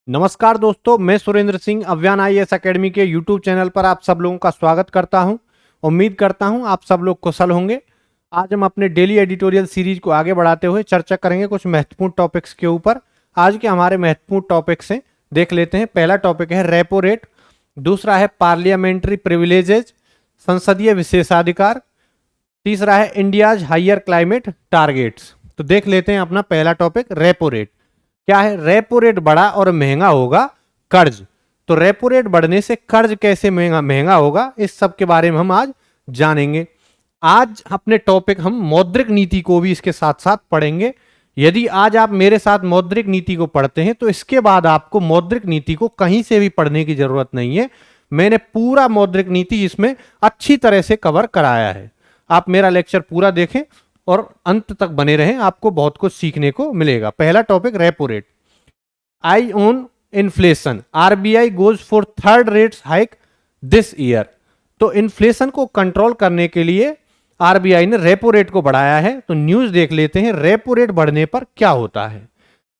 नमस्कार दोस्तों, मैं सुरेंद्र सिंह अव्यान आईएएस एकेडमी के यूट्यूब चैनल पर आप सब लोगों का स्वागत करता हूं। उम्मीद करता हूं आप सब लोग कुशल होंगे। आज हम अपने डेली एडिटोरियल सीरीज को आगे बढ़ाते हुए चर्चा करेंगे कुछ महत्वपूर्ण टॉपिक्स के ऊपर। आज के हमारे महत्वपूर्ण टॉपिक्स हैं, देख लेते हैं। पहला टॉपिक है रेपो रेट, दूसरा है पार्लियामेंट्री प्रिविलेजेज, संसदीय विशेषाधिकार, तीसरा है इंडियाज हायर क्लाइमेट टारगेट्स। तो देख लेते हैं अपना पहला टॉपिक रेपो रेट। क्या है? रेपो रेट बढ़ा और महंगा होगा कर्ज। तो रेपो रेट बढ़ने से कर्ज कैसे महंगा होगा, इस सब के बारे में हम आज जानेंगे। आज अपने टॉपिक हम मौद्रिक नीति को भी इसके साथ साथ पढ़ेंगे। यदि आज आप मेरे साथ मौद्रिक नीति को पढ़ते हैं तो इसके बाद आपको मौद्रिक नीति को कहीं से भी पढ़ने की जरूरत नहीं है। मैंने पूरा मौद्रिक नीति इसमें अच्छी तरह से कवर कराया है। आप मेरा लेक्चर पूरा देखें और अंत तक बने रहें, आपको बहुत कुछ सीखने को मिलेगा। पहला topic repo rate. I on inflation, RBI goes for third rates hike this year. तो इन्फ्लेशन को कंट्रोल करने के लिए आरबीआई ने रेपो रेट को बढ़ाया है। तो न्यूज देख लेते हैं, रेपो रेट बढ़ने पर क्या होता है।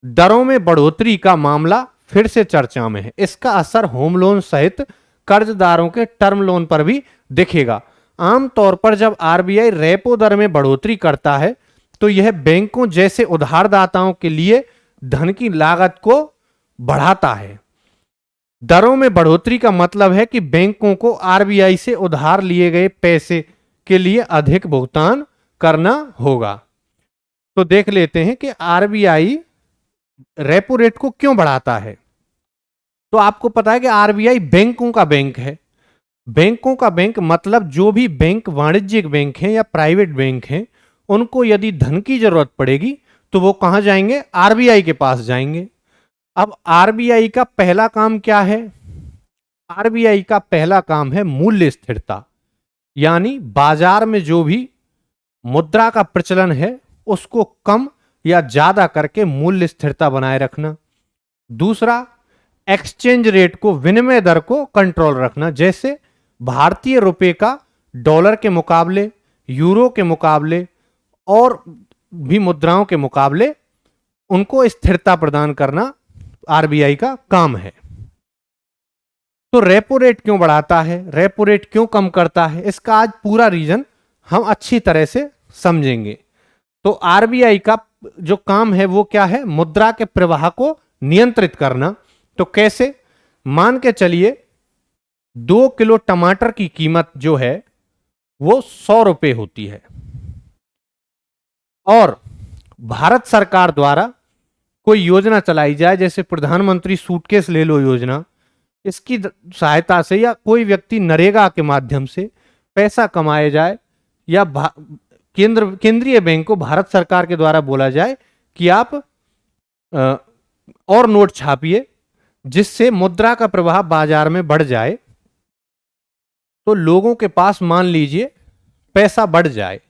दरों में बढ़ोतरी का मामला फिर से चर्चा में है। इसका असर होम लोन सहित कर्जदारों के टर्म लोन पर भी दिखेगा। आमतौर पर जब आरबीआई रेपो दर में बढ़ोतरी करता है तो यह बैंकों जैसे उधारदाताओं के लिए धन की लागत को बढ़ाता है। दरों में बढ़ोतरी का मतलब है कि बैंकों को आरबीआई से उधार लिए गए पैसे के लिए अधिक भुगतान करना होगा। तो देख लेते हैं कि आरबीआई रेपो रेट को क्यों बढ़ाता है। तो आपको पता है कि आरबीआई बैंकों का बैंक है। बैंकों का बैंक मतलब जो भी बैंक वाणिज्यिक बैंक हैं या प्राइवेट बैंक हैं, उनको यदि धन की जरूरत पड़ेगी तो वो कहां जाएंगे? आरबीआई के पास जाएंगे। अब आरबीआई का पहला काम क्या है? आरबीआई का पहला काम है मूल्य स्थिरता, यानी बाजार में जो भी मुद्रा का प्रचलन है उसको कम या ज्यादा करके मूल्य स्थिरता बनाए रखना। दूसरा, एक्सचेंज रेट को, विनिमय दर को कंट्रोल रखना। जैसे भारतीय रुपए का डॉलर के मुकाबले, यूरो के मुकाबले और भी मुद्राओं के मुकाबले उनको स्थिरता प्रदान करना आरबीआई का काम है। तो रेपो रेट क्यों बढ़ाता है, रेपो रेट क्यों कम करता है, इसका आज पूरा रीजन हम अच्छी तरह से समझेंगे। तो आरबीआई का जो काम है वो क्या है? मुद्रा के प्रवाह को नियंत्रित करना। तो कैसे? मान के चलिए 2 किलो टमाटर की कीमत जो है वो 100 रुपए होती है और भारत सरकार द्वारा कोई योजना चलाई जाए, जैसे प्रधानमंत्री सूटकेस ले लो योजना, इसकी सहायता से या कोई व्यक्ति नरेगा के माध्यम से पैसा कमाया जाए, या केंद्रीय बैंक को भारत सरकार के द्वारा बोला जाए कि आप और नोट छापिए जिससे मुद्रा का प्रवाह बाजार में बढ़ जाए, तो लोगों के पास मान लीजिए पैसा बढ़ जाए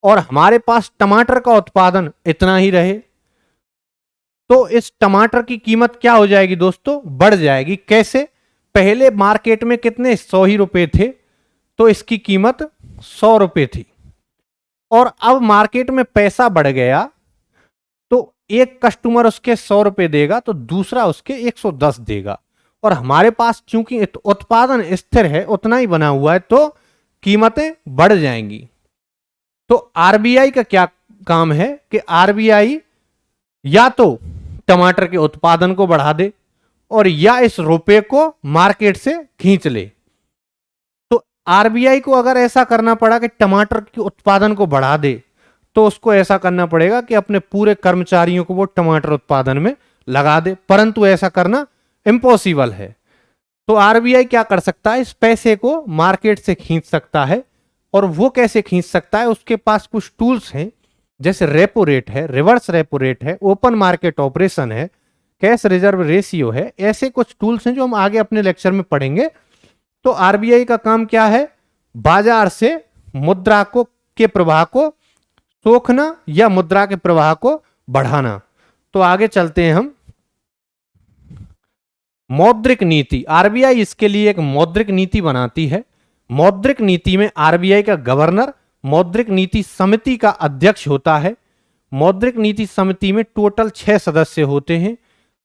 और हमारे पास टमाटर का उत्पादन इतना ही रहे, तो इस टमाटर की कीमत क्या हो जाएगी दोस्तों? बढ़ जाएगी। कैसे? पहले मार्केट में कितने? 100 ही रुपए थे, तो इसकी कीमत 100 रुपए थी। और अब मार्केट में पैसा बढ़ गया तो एक कस्टमर उसके 100 रुपए देगा तो दूसरा उसके 110 देगा, और हमारे पास चूंकि उत्पादन स्थिर है, उतना ही बना हुआ है, तो कीमतें बढ़ जाएंगी। तो आरबीआई का क्या काम है कि आरबीआई या तो टमाटर के उत्पादन को बढ़ा दे और या इस रुपए को मार्केट से खींच ले। तो आरबीआई को अगर ऐसा करना पड़ा कि टमाटर के उत्पादन को बढ़ा दे, तो उसको ऐसा करना पड़ेगा कि अपने पूरे कर्मचारियों को वो टमाटर उत्पादन में लगा दे, परंतु ऐसा करना इम्पॉसिबल है। तो आरबीआई क्या कर सकता है? इस पैसे को मार्केट से खींच सकता है। और वो कैसे खींच सकता है? उसके पास कुछ टूल्स हैं, जैसे रेपो रेट है, रिवर्स रेपो रेट है, ओपन मार्केट ऑपरेशन है, कैश रिजर्व रेशियो है। ऐसे कुछ टूल्स हैं जो हम आगे अपने लेक्चर में पढ़ेंगे। तो आरबीआई का काम क्या है? बाजार से मुद्रा को के प्रवाह को सोखना या मुद्रा के प्रवाह को बढ़ाना। तो आगे चलते हैं हम। मौद्रिक नीति, आरबीआई इसके लिए एक मौद्रिक नीति बनाती है। मौद्रिक नीति में आरबीआई का गवर्नर मौद्रिक नीति समिति का अध्यक्ष होता है। मौद्रिक नीति समिति में टोटल 6 सदस्य होते हैं।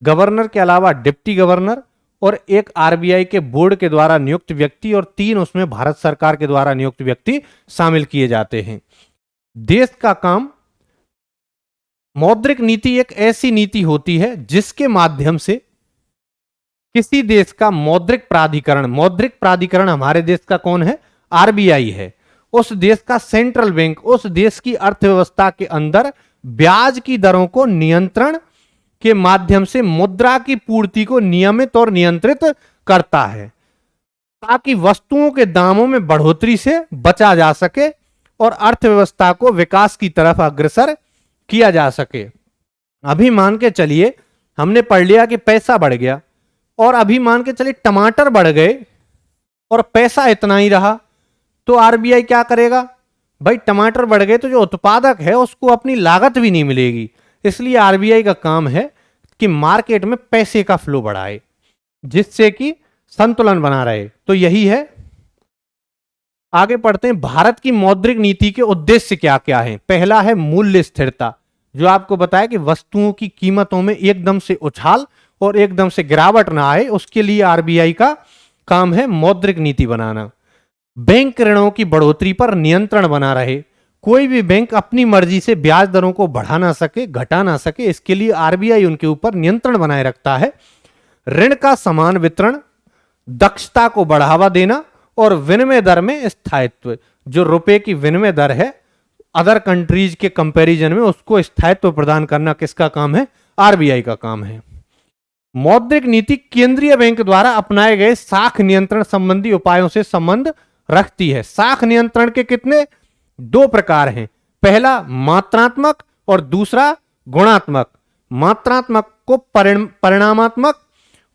गवर्नर के अलावा डिप्टी गवर्नर और एक आरबीआई के बोर्ड के द्वारा नियुक्त व्यक्ति और 3 उसमें भारत सरकार के द्वारा नियुक्त व्यक्ति शामिल किए जाते हैं। देश का काम, मौद्रिक नीति एक ऐसी नीति होती है जिसके माध्यम से किसी देश का मौद्रिक प्राधिकरण हमारे देश का कौन है? आरबीआई है। उस देश का सेंट्रल बैंक उस देश की अर्थव्यवस्था के अंदर ब्याज की दरों को नियंत्रण के माध्यम से मुद्रा की पूर्ति को नियमित और नियंत्रित करता है, ताकि वस्तुओं के दामों में बढ़ोतरी से बचा जा सके और अर्थव्यवस्था को विकास की तरफ अग्रसर किया जा सके। अभी मान के चलिए हमने पढ़ लिया कि पैसा बढ़ गया, और अभी मान के चलिए टमाटर बढ़ गए और पैसा इतना ही रहा, तो आरबीआई क्या करेगा? भाई टमाटर बढ़ गए तो जो उत्पादक है उसको अपनी लागत भी नहीं मिलेगी। इसलिए आरबीआई का काम है कि मार्केट में पैसे का फ्लो बढ़ाए जिससे कि संतुलन बना रहे। तो यही है। आगे पढ़ते हैं, भारत की मौद्रिक नीति के उद्देश्य क्या क्या हैं। पहला है मूल्य स्थिरता, जो आपको बताया कि वस्तुओं की कीमतों में एकदम से उछाल और एकदम से गिरावट ना आए, उसके लिए आरबीआई का काम है मौद्रिक नीति बनाना। बैंक ऋणों की बढ़ोतरी पर नियंत्रण बना रहे, कोई भी बैंक अपनी मर्जी से ब्याज दरों को बढ़ा ना सके, घटा ना सके, इसके लिए आरबीआई उनके ऊपर नियंत्रण बनाए रखता है। ऋण का समान वितरण, दक्षता को बढ़ावा देना और विनिमय दर में स्थायित्व, जो रुपए की विनिमय दर है अदर कंट्रीज के कंपैरिजन में उसको स्थायित्व प्रदान करना किसका काम है? आरबीआई का काम है। मौद्रिक नीति केंद्रीय बैंक द्वारा अपनाए गए साख नियंत्रण संबंधी उपायों से संबंध रखती है। साख नियंत्रण के कितने? 2 प्रकार हैं। पहला मात्रात्मक और दूसरा गुणात्मक। मात्रात्मक को परिणामात्मक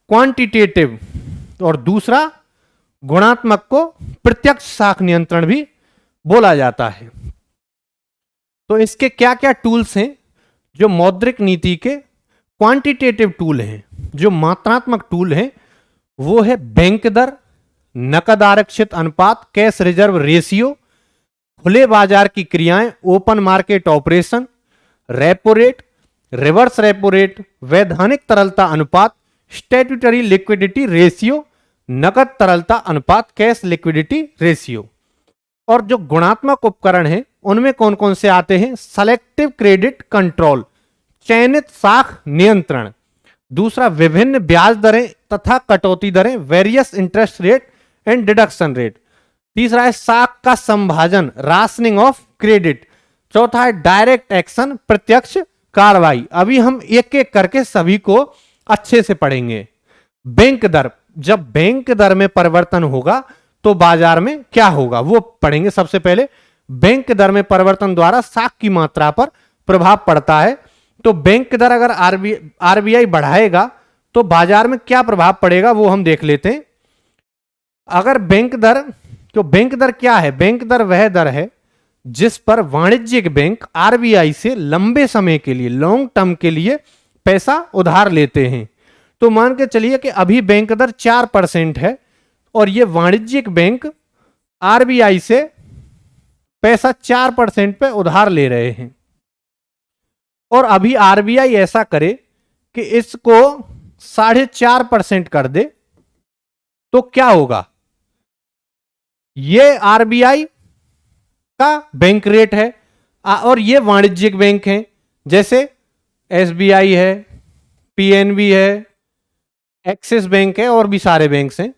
क्वांटिटेटिव और दूसरा गुणात्मक को प्रत्यक्ष साख नियंत्रण भी बोला जाता है। तो इसके क्या क्या टूल्स हैं? जो मौद्रिक नीति के क्वांटिटेटिव टूल हैं, जो मात्रात्मक टूल हैं, वो है बैंक दर, नकद आरक्षित अनुपात, कैश रिजर्व रेशियो, खुले बाजार की क्रियाएं, open market operation, repo rate, reverse repo rate, वैधानिक तरलता अनुपात, स्टैट्यूटरी लिक्विडिटी रेशियो, नकद तरलता अनुपात, कैश लिक्विडिटी रेशियो। और जो गुणात्मक उपकरण हैं उनमें कौन कौन से आते हैं? सेलेक्टिव क्रेडिट कंट्रोल, चयनित साख नियंत्रण, दूसरा विभिन्न ब्याज दरें तथा कटौती दरें, various interest rate and deduction rate, तीसरा है साख का संभाजन, राशनिंग ऑफ क्रेडिट, चौथा है डायरेक्ट एक्शन, प्रत्यक्ष कार्रवाई। अभी हम एक एक करके सभी को अच्छे से पढ़ेंगे। बैंक दर, जब बैंक दर में परिवर्तन होगा तो बाजार में क्या होगा वो पढ़ेंगे। सबसे पहले बैंक दर में परिवर्तन द्वारा साख की मात्रा पर प्रभाव पड़ता है। तो बैंक दर अगर आरबीआई बढ़ाएगा तो बाजार में क्या प्रभाव पड़ेगा वो हम देख लेते हैं। अगर बैंक दर, तो बैंक दर क्या है? बैंक दर वह दर है जिस पर वाणिज्यिक बैंक आरबीआई से लंबे समय के लिए, लॉन्ग टर्म के लिए पैसा उधार लेते हैं। तो मान के चलिए कि अभी बैंक दर 4% है और ये वाणिज्यिक बैंक आरबीआई से पैसा 4% पे उधार ले रहे हैं, और अभी आरबीआई ऐसा करे कि इसको 4.5% कर दे, तो क्या होगा? ये आरबीआई का बैंक रेट है और ये वाणिज्यिक बैंक हैं, जैसे एसबीआई है, पीएनबी है, एक्सिस बैंक है और भी सारे बैंक्स हैं।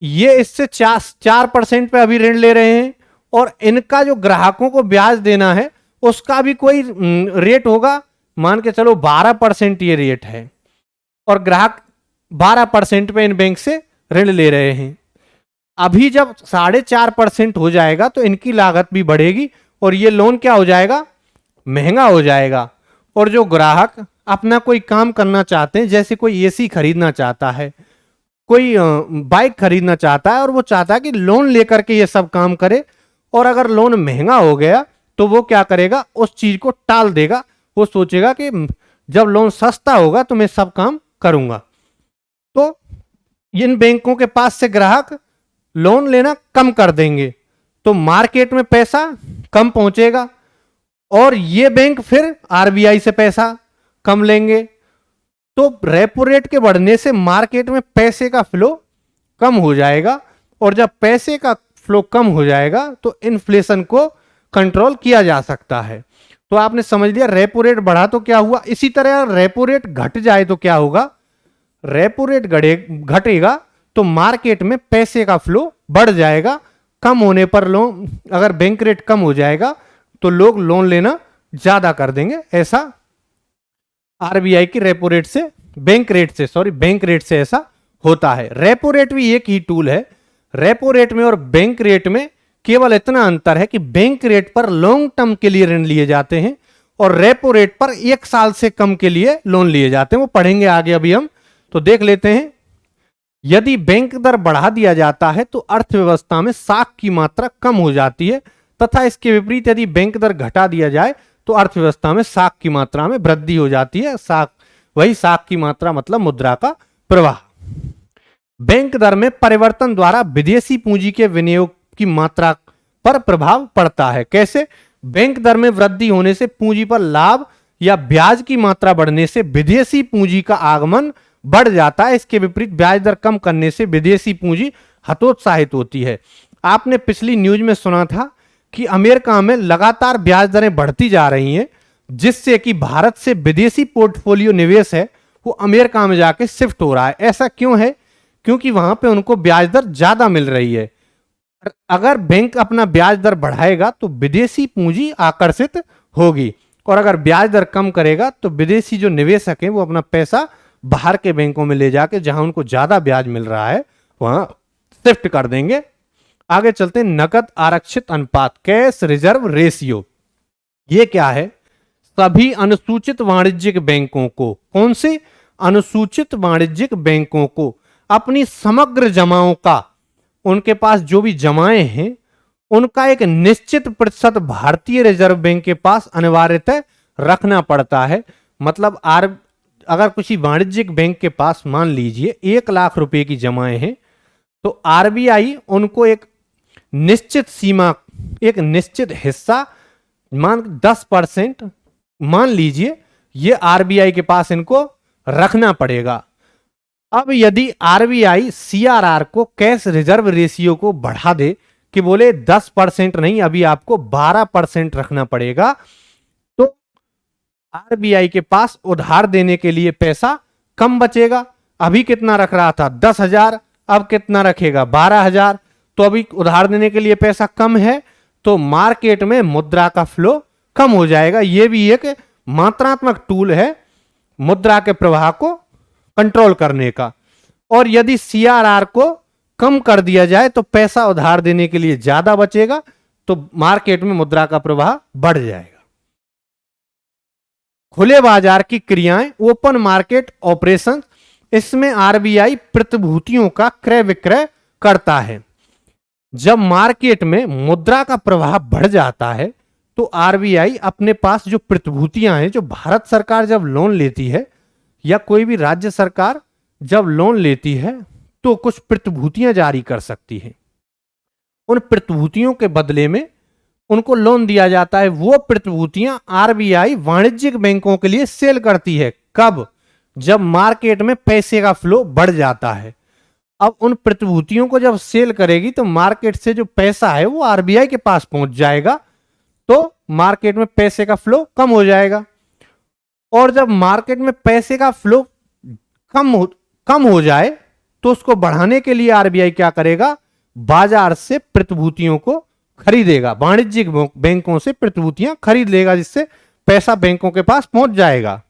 ये इससे 4% पे अभी ऋण ले रहे हैं और इनका जो ग्राहकों को ब्याज देना है उसका भी कोई रेट होगा। मान के चलो 12% ये रेट है और ग्राहक 12% पे इन बैंक से ऋण ले रहे हैं। अभी जब 4.5% हो जाएगा तो इनकी लागत भी बढ़ेगी और ये लोन क्या हो जाएगा? महंगा हो जाएगा। और जो ग्राहक अपना कोई काम करना चाहते हैं, जैसे कोई एसी खरीदना चाहता है, कोई बाइक खरीदना चाहता है और वो चाहता है कि लोन लेकर के ये सब काम करे, और अगर लोन महंगा हो गया तो वो क्या करेगा? उस चीज को टाल देगा। वो सोचेगा कि जब लोन सस्ता होगा तो मैं सब काम करूंगा। तो इन बैंकों के पास से ग्राहक लोन लेना कम कर देंगे तो मार्केट में पैसा कम पहुंचेगा और ये बैंक फिर आरबीआई से पैसा कम लेंगे तो रेपो रेट के बढ़ने से मार्केट में पैसे का फ्लो कम हो जाएगा, और जब पैसे का फ्लो कम हो जाएगा तो इन्फ्लेशन को कंट्रोल किया जा सकता है। तो आपने समझ लिया, रेपो रेट बढ़ा तो क्या हुआ। इसी तरह रेपो रेट घट जाए तो क्या होगा, रेपो रेट घटेगा तो मार्केट में पैसे का फ्लो बढ़ जाएगा। कम होने पर लोन, अगर बैंक रेट कम हो जाएगा तो लोग लोन लेना ज्यादा कर देंगे। ऐसा आरबीआई की रेपो रेट से, बैंक रेट से ऐसा होता है। रेपो रेट भी एक ही टूल है। रेपो रेट में और बैंक रेट में केवल इतना अंतर है कि बैंक रेट पर लॉन्ग टर्म के लिए ऋण लिए जाते हैं और रेपो रेट पर 1 साल से कम के लिए लोन लिए जाते हैं। वो पढ़ेंगे आगे, अभी हम तो देख लेते हैं। यदि बैंक दर बढ़ा दिया जाता है तो अर्थव्यवस्था में साख की मात्रा कम हो जाती है, तथा इसके विपरीत यदि बैंक दर घटा दिया जाए तो अर्थव्यवस्था में साख की मात्रा में वृद्धि हो जाती है। साख की मात्रा मतलब मुद्रा का प्रवाह। बैंक दर में परिवर्तन द्वारा विदेशी पूंजी के विनियोग की मात्रा पर प्रभाव पड़ता है। कैसे? बैंक दर में वृद्धि होने से पूंजी पर लाभ या ब्याज की मात्रा बढ़ने से विदेशी पूंजी का आगमन बढ़ जाता है। इसके विपरीत ब्याज दर कम करने से विदेशी पूंजी हतोत्साहित होती है। आपने पिछली न्यूज में सुना था कि अमेरिका में लगातार ब्याज दरें बढ़ती जा रही हैं, जिससे कि भारत से विदेशी पोर्टफोलियो निवेश है वो अमेरिका में जाके शिफ्ट हो रहा है। ऐसा क्यों है? क्योंकि वहां पे उनको ब्याज दर ज्यादा मिल रही है। अगर बैंक अपना ब्याज दर बढ़ाएगा तो विदेशी पूंजी आकर्षित होगी, और अगर ब्याज दर कम करेगा तो विदेशी जो निवेशक हैं वो अपना पैसा बाहर के बैंकों में ले जाके जहां उनको ज्यादा ब्याज मिल रहा है वहां शिफ्ट कर देंगे। आगे चलते हैं। नकद आरक्षित अनुपात, कैश रिजर्व रेशियो, ये क्या है? सभी अनुसूचित वाणिज्यिक बैंकों को, कौन से? अनुसूचित वाणिज्यिक बैंकों को अपनी समग्र जमाओं का, उनके पास जो भी जमाएं हैं उनका एक निश्चित प्रतिशत भारतीय रिजर्व बैंक के पास अनिवार्यतः रखना पड़ता है। मतलब अगर किसी वाणिज्यिक बैंक के पास मान लीजिए 1 लाख रुपए की जमाएं हैं तो आरबीआई उनको एक निश्चित सीमा, एक निश्चित हिस्सा, मान 10% मान लीजिए, ये आरबीआई के पास इनको रखना पड़ेगा। अब यदि आरबीआई सीआरआर को, कैश रिजर्व रेशियो को बढ़ा दे कि बोले 10% नहीं, अभी आपको 12% रखना पड़ेगा, तो आरबीआई के पास उधार देने के लिए पैसा कम बचेगा। अभी कितना रख रहा था? 10,000, अब कितना रखेगा? 12,000। तो अभी उधार देने के लिए पैसा कम है तो मार्केट में मुद्रा का फ्लो कम हो जाएगा। यह भी एक मात्रात्मक टूल है मुद्रा के प्रवाह को कंट्रोल करने का। और यदि सीआरआर को कम कर दिया जाए तो पैसा उधार देने के लिए ज्यादा बचेगा, तो मार्केट में मुद्रा का प्रवाह बढ़ जाएगा। खुले बाजार की क्रियाएं, ओपन मार्केट ऑपरेशन, इसमें आरबीआई प्रतिभूतियों का क्रय विक्रय करता है। जब मार्केट में मुद्रा का प्रवाह बढ़ जाता है तो आरबीआई अपने पास जो प्रतिभूतियां हैं, जो भारत सरकार जब लोन लेती है या कोई भी राज्य सरकार जब लोन लेती है तो कुछ प्रतिभूतियां जारी कर सकती है। उन प्रतिभूतियों के बदले में उनको लोन दिया जाता है। वो प्रतिभूतियां आरबीआई वाणिज्यिक बैंकों के लिए सेल करती है। कब? जब मार्केट में पैसे का फ्लो बढ़ जाता है। अब उन प्रतिभूतियों को जब सेल करेगी तो मार्केट से जो पैसा है वो आरबीआई के पास पहुंच जाएगा, तो मार्केट में पैसे का फ्लो कम हो जाएगा। और जब मार्केट में पैसे का फ्लो कम हो जाए तो उसको बढ़ाने के लिए आरबीआई क्या करेगा? बाजार से प्रतिभूतियों को खरीदेगा, वाणिज्यिक बैंकों से प्रतिभूतियां खरीद लेगा, जिससे पैसा बैंकों के पास पहुंच जाएगा।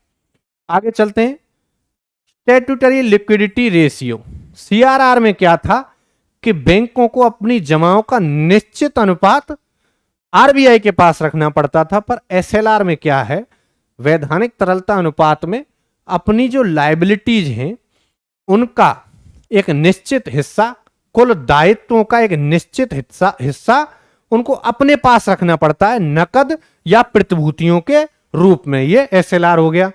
आगे चलते हैं। स्टैट्यूटरी लिक्विडिटी रेशियो, सीआरआर में क्या था कि बैंकों को अपनी जमाओं का निश्चित अनुपात आरबीआई के पास रखना पड़ता था, पर एसएलआर में क्या है? वैधानिक तरलता अनुपात में अपनी जो लायबिलिटीज हैं उनका एक निश्चित हिस्सा, कुल दायित्वों का एक निश्चित हिस्सा उनको अपने पास रखना पड़ता है, नकद या प्रतिभूतियों के रूप में। ये एसएलआर हो गया।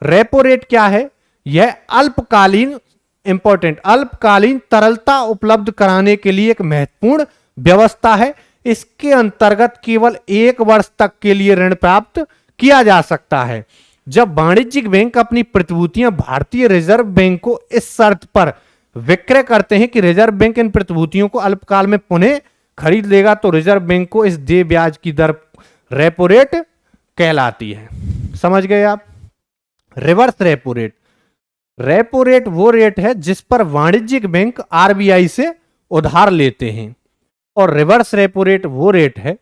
रेपो रेट क्या है? यह अल्पकालीन, इंपॉर्टेंट, अल्पकालीन तरलता उपलब्ध कराने के लिए एक महत्वपूर्ण व्यवस्था है। इसके अंतर्गत केवल 1 वर्ष तक के लिए ऋण प्राप्त किया जा सकता है। जब वाणिज्यिक बैंक अपनी प्रतिभूतियां भारतीय रिजर्व बैंक को इस शर्त पर विक्रय करते हैं कि रिजर्व बैंक इन प्रतिभूतियों को अल्पकाल में पुनः खरीद लेगा, तो रिजर्व बैंक को इस देय ब्याज की दर रेपो रेट कहलाती है। समझ गए आप? Reverse repo rate, repo rate वो रेट है जिस पर वाणिज्यिक बैंक आरबीआई से उधार लेते हैं, और रिवर्स रेपो रेट वो रेट है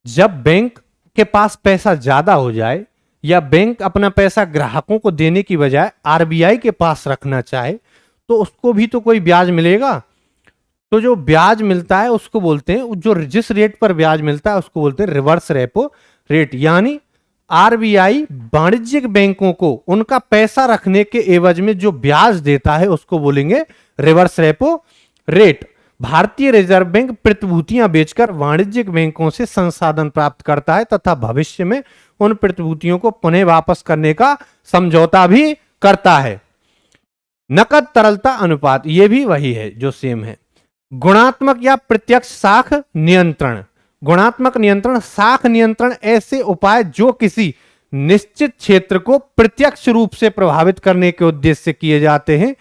जब बैंक के पास पैसा ज्यादा हो जाए या बैंक अपना पैसा ग्राहकों को देने की बजाय आरबीआई के पास रखना चाहे, तो उसको भी तो कोई ब्याज मिलेगा। तो जो ब्याज मिलता है उसको बोलते हैं, जो जिस रेट पर ब्याज मिलता है उसको बोलते हैं रिवर्स रेपो रेट। यानी आरबीआई वाणिज्यिक बैंकों को उनका पैसा रखने के एवज में जो ब्याज देता है उसको बोलेंगे रिवर्स रेपो रेट। भारतीय रिजर्व बैंक प्रतिभूतियां बेचकर वाणिज्यिक बैंकों से संसाधन प्राप्त करता है तथा भविष्य में उन प्रतिभूतियों को पुनः वापस करने का समझौता भी करता है। नकद तरलता अनुपात, ये भी वही है जो सेम है। गुणात्मक या प्रत्यक्ष साख नियंत्रण, गुणात्मक नियंत्रण, साख नियंत्रण ऐसे उपाय जो किसी निश्चित क्षेत्र को प्रत्यक्ष रूप से प्रभावित करने के उद्देश्य से किए जाते हैं,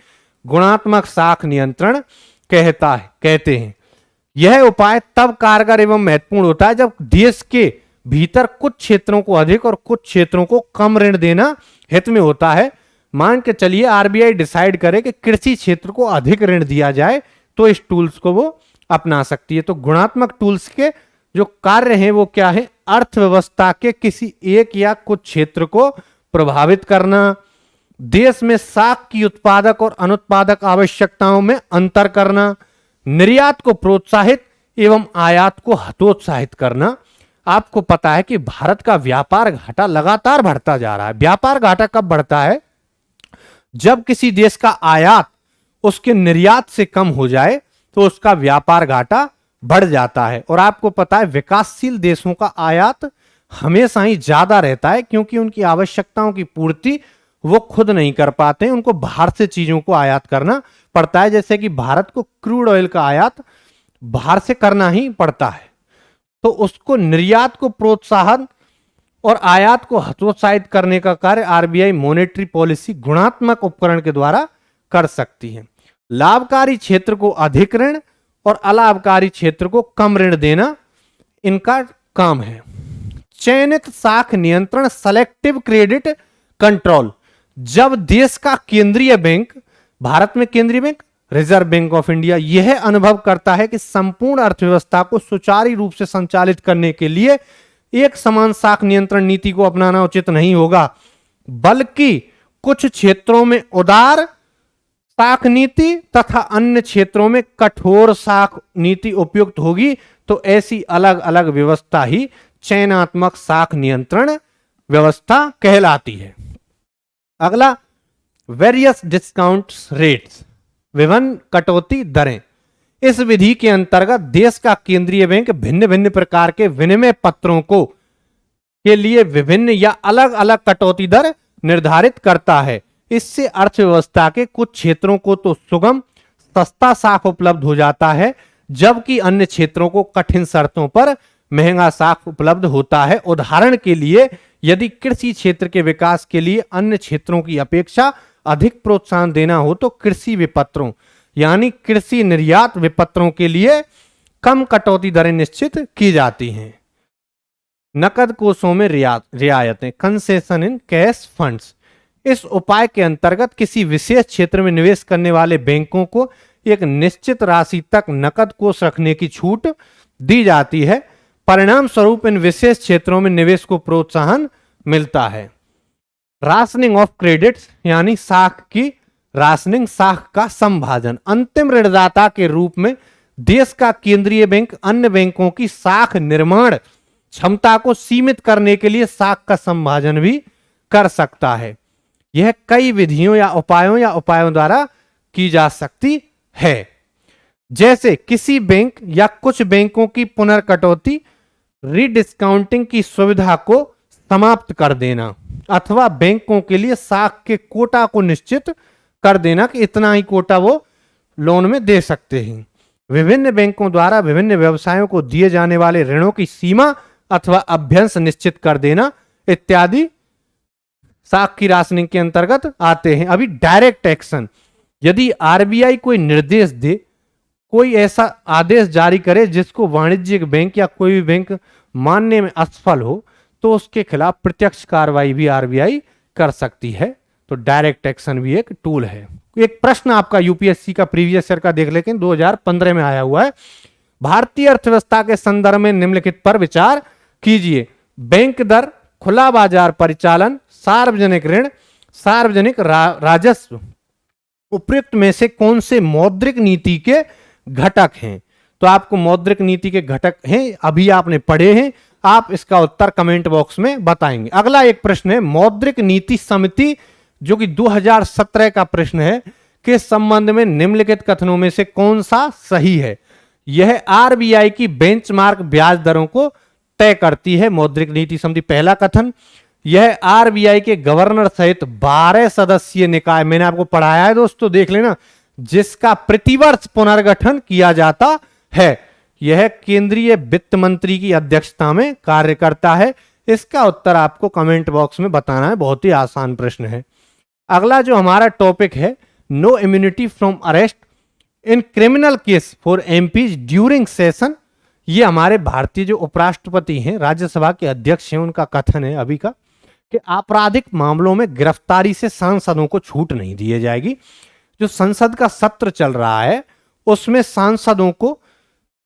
गुणात्मक साख नियंत्रण कहते हैं। यह उपाय तब कारगर एवं महत्वपूर्ण होता है जब देश के भीतर कुछ क्षेत्रों को अधिक और कुछ क्षेत्रों को कम ऋण देना हित में होता है। मान के चलिए आरबीआई डिसाइड करे कि कृषि क्षेत्र को अधिक ऋण दिया जाए, तो इस टूल्स को वो अपना सकती है। तो गुणात्मक टूल्स के जो कार्य हैं वो क्या है? अर्थव्यवस्था के किसी एक या कुछ क्षेत्र को प्रभावित करना, देश में साख की उत्पादक और अनुत्पादक आवश्यकताओं में अंतर करना, निर्यात को प्रोत्साहित एवं आयात को हतोत्साहित करना। आपको पता है कि भारत का व्यापार घाटा लगातार बढ़ता जा रहा है। व्यापार घाटा कब बढ़ता है? जब किसी देश का आयात उसके निर्यात से कम हो जाए तो उसका व्यापार घाटा बढ़ जाता है। और आपको पता है विकासशील देशों का आयात हमेशा ही ज्यादा रहता है, क्योंकि उनकी आवश्यकताओं की पूर्ति वो खुद नहीं कर पाते हैं, उनको बाहर से चीजों को आयात करना पड़ता है। जैसे कि भारत को क्रूड ऑयल का आयात बाहर से करना ही पड़ता है, तो उसको निर्यात को प्रोत्साहन और आयात को हतोत्साहित करने का कार्य आरबीआई मॉनेटरी पॉलिसी गुणात्मक उपकरण के द्वारा कर सकती है। लाभकारी क्षेत्र को अधिक ऋण और अलाभकारी क्षेत्र को कम ऋण देना इनका काम है। चयनित साख नियंत्रण, सेलेक्टिव क्रेडिट कंट्रोल, जब देश का केंद्रीय बैंक, भारत में केंद्रीय bank reserve bank of India, यह अनुभव करता है कि संपूर्ण अर्थव्यवस्था को सुचारू रूप से संचालित करने के लिए एक समान साख नियंत्रण नीति को अपनाना उचित नहीं होगा, बल्कि कुछ क्षेत्रों में उदार साख नीति तथा अन्य क्षेत्रों में कठोर साख नीति उपयुक्त होगी, तो ऐसी अलग अलग व्यवस्था ही चयनात्मक साख नियंत्रण व्यवस्था कहलाती है। अगला, वेरियस डिस्काउंट रेट्स, विभिन्न कटौती दरें। इस विधि के अंतर्गत देश का केंद्रीय बैंक भिन्न भिन्न प्रकार के विनिमय पत्रों को के लिए विभिन्न या अलग अलग कटौती दर निर्धारित करता है। इससे अर्थव्यवस्था के कुछ क्षेत्रों को तो सुगम सस्ता साख उपलब्ध हो जाता है, जबकि अन्य क्षेत्रों को कठिन शर्तों पर महंगा साख उपलब्ध होता है। उदाहरण के लिए, यदि कृषि क्षेत्र के विकास के लिए अन्य क्षेत्रों की अपेक्षा अधिक प्रोत्साहन देना हो तो कृषि विपत्रों यानी कृषि निर्यात विपत्रों के लिए कम कटौती दरें निश्चित की जाती हैं। नकद कोषों में रियायतें, कंसेशन इन कैश फंड्स। इस उपाय के अंतर्गत किसी विशेष क्षेत्र में निवेश करने वाले बैंकों को एक निश्चित राशि तक नकद कोष रखने की छूट दी जाती है। परिणाम स्वरूप इन विशेष क्षेत्रों में निवेश को प्रोत्साहन मिलता है। राशनिंग ऑफ क्रेडिट्स यानी साख की राशनिंग, साख का संभाजन। अंतिम ऋणदाता के रूप में देश का केंद्रीय बैंक अन्य बैंकों की साख निर्माण क्षमता को सीमित करने के लिए साख का संभाजन भी कर सकता है। यह कई विधियों या उपायों द्वारा की जा सकती है, जैसे किसी बैंक या कुछ बैंकों की पुनर्कटौती, रीडिस्काउंटिंग की सुविधा को समाप्त कर देना, अथवा बैंकों के लिए साख के कोटा को निश्चित कर देना कि इतना ही कोटा वो लोन में दे सकते हैं। विभिन्न बैंकों द्वारा विभिन्न व्यवसायों को दिए जाने वाले ऋणों की सीमा अथवा अभ्यंश निश्चित कर देना इत्यादि साख की राशनिंग के अंतर्गत आते हैं। अभी डायरेक्ट एक्शन, यदि आरबीआई कोई निर्देश दे, कोई ऐसा आदेश जारी करे जिसको वाणिज्यिक बैंक या कोई भी बैंक मानने में असफल हो, तो उसके खिलाफ प्रत्यक्ष कार्रवाई भी आरबीआई कर सकती है। तो डायरेक्ट एक्शन भी एक टूल है। एक प्रश्न आपका यूपीएससी का प्रीवियस ईयर का देख लेकिन 2015 में आया हुआ है। भारतीय अर्थव्यवस्था के संदर्भ में निम्नलिखित पर विचार कीजिए। बैंक दर, खुला बाजार परिचालन, सार्वजनिक ऋण, सार्वजनिक राजस्व, उपयुक्त में से कौन से मौद्रिक नीति के घटक हैं? तो आपको मौद्रिक नीति के घटक हैं, अभी आपने पढ़े हैं, आप इसका उत्तर कमेंट बॉक्स में बताएंगे। अगला एक प्रश्न है, मौद्रिक नीति समिति, जो कि 2017 का प्रश्न है, के संबंध में निम्नलिखित कथनों में से कौन सा सही है? यह आरबीआई की बेंचमार्क ब्याज दरों को तय करती है, मौद्रिक नीति समिति। पहला कथन, यह आरबीआई के गवर्नर सहित 12 सदस्यीय निकाय, मैंने आपको पढ़ाया है दोस्तों, देख लेना, जिसका प्रतिवर्ष पुनर्गठन किया जाता है। यह केंद्रीय वित्त मंत्री की अध्यक्षता में कार्य करता है। इसका उत्तर आपको कमेंट बॉक्स में बताना है, बहुत ही आसान प्रश्न है। अगला जो हमारा टॉपिक है, no immunity from arrest in criminal case for MPs during session. ये हमारे भारतीय जो उपराष्ट्रपति हैं, राज्यसभा के अध्यक्ष हैं, उनका कथन है अभी का, कि आपराधिक मामलों में गिरफ्तारी से सांसदों को छूट नहीं दी जाएगी। जो संसद का सत्र चल रहा है उसमें सांसदों को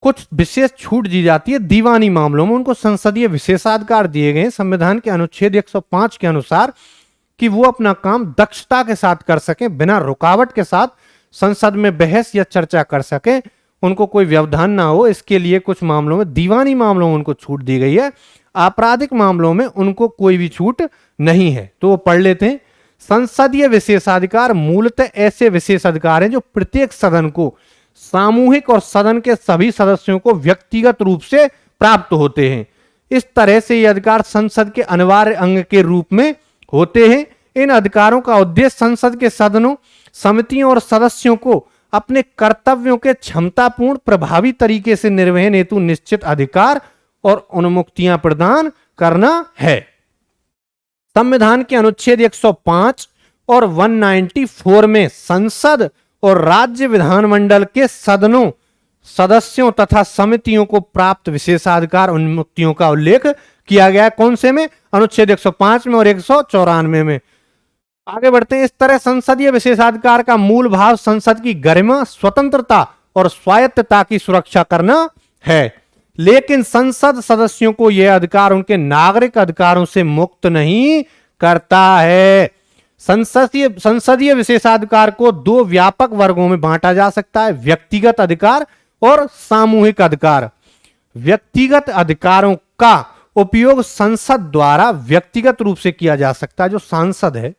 कुछ विशेष छूट दी जाती है। दीवानी मामलों में उनको संसदीय विशेषाधिकार दिए गए संविधान के अनुच्छेद 105 के अनुसार, कि वो अपना काम दक्षता के साथ कर सकें, बिना रुकावट के साथ संसद में बहस या चर्चा कर सकें, उनको कोई व्यवधान ना हो। इसके लिए कुछ मामलों में, दीवानी मामलों में उनको छूट दी गई है, आपराधिक मामलों में उनको कोई भी छूट नहीं है। तो वो पढ़ लेते हैं। संसदीय विशेषाधिकार मूलतः ऐसे विशेषाधिकार हैं जो प्रत्येक सदन को सामूहिक और सदन के सभी सदस्यों को व्यक्तिगत रूप से प्राप्त होते हैं। इस तरह से ये अधिकार संसद के अनिवार्य अंग के रूप में होते हैं। इन अधिकारों का उद्देश्य संसद के सदनों, समितियों और सदस्यों को अपने कर्तव्यों के क्षमतापूर्ण प्रभावी तरीके से निर्वहन हेतु निश्चित अधिकार और उन्मुक्तियां प्रदान करना है। संविधान के अनुच्छेद 105 और 194 में संसद और राज्य विधानमंडल के सदनों, सदस्यों तथा समितियों को प्राप्त विशेषाधिकार उन्मुक्तियों का उल्लेख किया गया है। कौन से में? अनुच्छेद 105 में और 194 में। आगे बढ़ते हैं। इस तरह संसदीय विशेषाधिकार का मूल भाव संसद की गरिमा, स्वतंत्रता और स्वायत्तता की सुरक्षा करना है। लेकिन संसद सदस्यों को यह अधिकार उनके नागरिक अधिकारों से मुक्त नहीं करता है। संसदीय विशेषाधिकार को दो व्यापक वर्गों में बांटा जा सकता है, व्यक्तिगत अधिकार और सामूहिक अधिकार। व्यक्तिगत अधिकारों का उपयोग संसद द्वारा व्यक्तिगत रूप से किया जा सकता है। जो सांसद है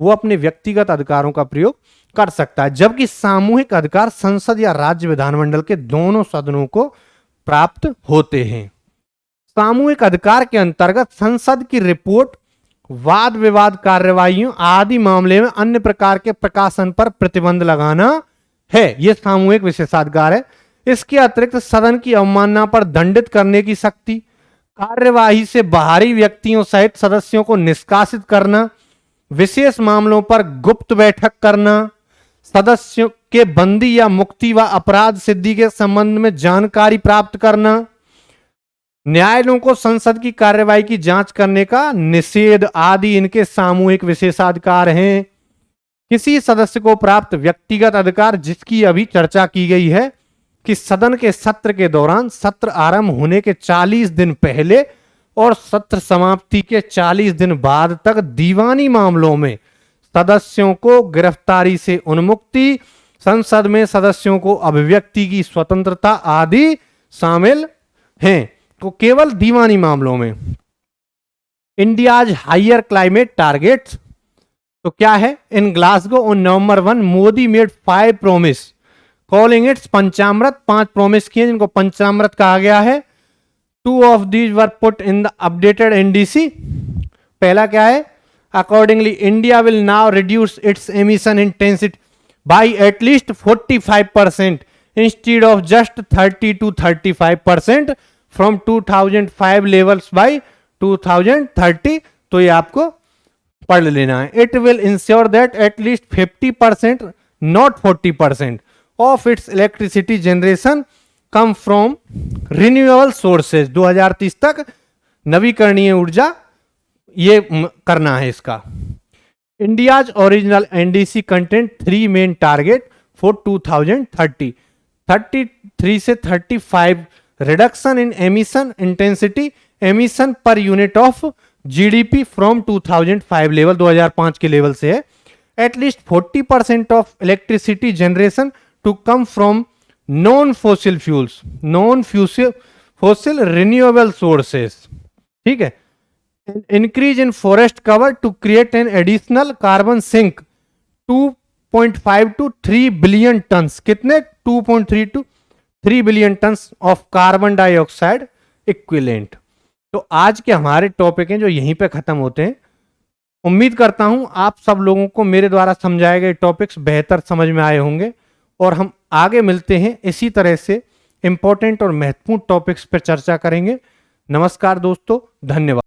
वो अपने व्यक्तिगत अधिकारों का प्रयोग कर सकता है, जबकि सामूहिक अधिकार संसद या राज्य विधानमंडल के दोनों सदनों को प्राप्त होते हैं। सामूहिक अधिकार के अंतर्गत संसद की रिपोर्ट, वाद विवाद कार्यवाहियों आदि मामले में अन्य प्रकार के प्रकाशन पर प्रतिबंध लगाना है। यह सामूहिक विशेषाधिकार है। इसके अतिरिक्त सदन की अवमानना पर दंडित करने की शक्ति, कार्यवाही से बाहरी व्यक्तियों सहित सदस्यों को निष्कासित करना, विशेष मामलों पर गुप्त बैठक करना, सदस्यों के बंदी या मुक्ति व अपराध सिद्धि के संबंध में जानकारी प्राप्त करना, न्यायालयों को संसद की कार्यवाही की जांच करने का निषेध आदि इनके सामूहिक विशेषाधिकार हैं। किसी सदस्य को प्राप्त व्यक्तिगत अधिकार, जिसकी अभी चर्चा की गई है, कि सदन के सत्र के दौरान, सत्र आरंभ होने के 40 दिन पहले और सत्र समाप्ति के 40 दिन बाद तक दीवानी मामलों में सदस्यों को गिरफ्तारी से उन्मुक्ति, संसद में सदस्यों को अभिव्यक्ति की स्वतंत्रता आदि शामिल हैं। तो केवल दीवानी मामलों में। इंडियाज हायर क्लाइमेट टारगेट्स तो क्या है? In Glasgow on November 1 Modi made 5 promise calling its Panchamrit. 5 promise किए जिनको पंचामृत कहा गया है। 2 of these were put in the updated NDC। पहला क्या है? Accordingly, India will now reduce its emission intensity by at least 45% instead of just 30 to 35% from 2005 levels by 2030। तो ये आपको पढ़ लेना है। It will ensure that at least 50% not 40% of its electricity generation come from renewable sources. 2030 तक नवीकरणीय ऊर्जा ये करना है इसका। India's original NDC content 3 main target for 2030, 33 से 35 reduction in emission intensity, emission per unit of GDP from 2005 level, 2005 के level से है। At least 40% of electricity generation to come from non fossil fuels, non fossil renewable sources, ठीक है। Increase in forest cover to create an additional carbon sink 2.5 to 3 billion tons, कितने 2.3 to 3 billion tons of carbon dioxide equivalent. तो आज के हमारे topic हैं जो यहीं पे खत्म होते हैं। उम्मीद करता हूं आप सब लोगों को मेरे द्वारा समझाए गए टॉपिक्स बेहतर समझ में आए होंगे और हम आगे मिलते हैं इसी तरह से इंपॉर्टेंट और महत्वपूर्ण टॉपिक्स पर चर्चा करेंगे। नमस्कार दोस्तों, धन्यवाद।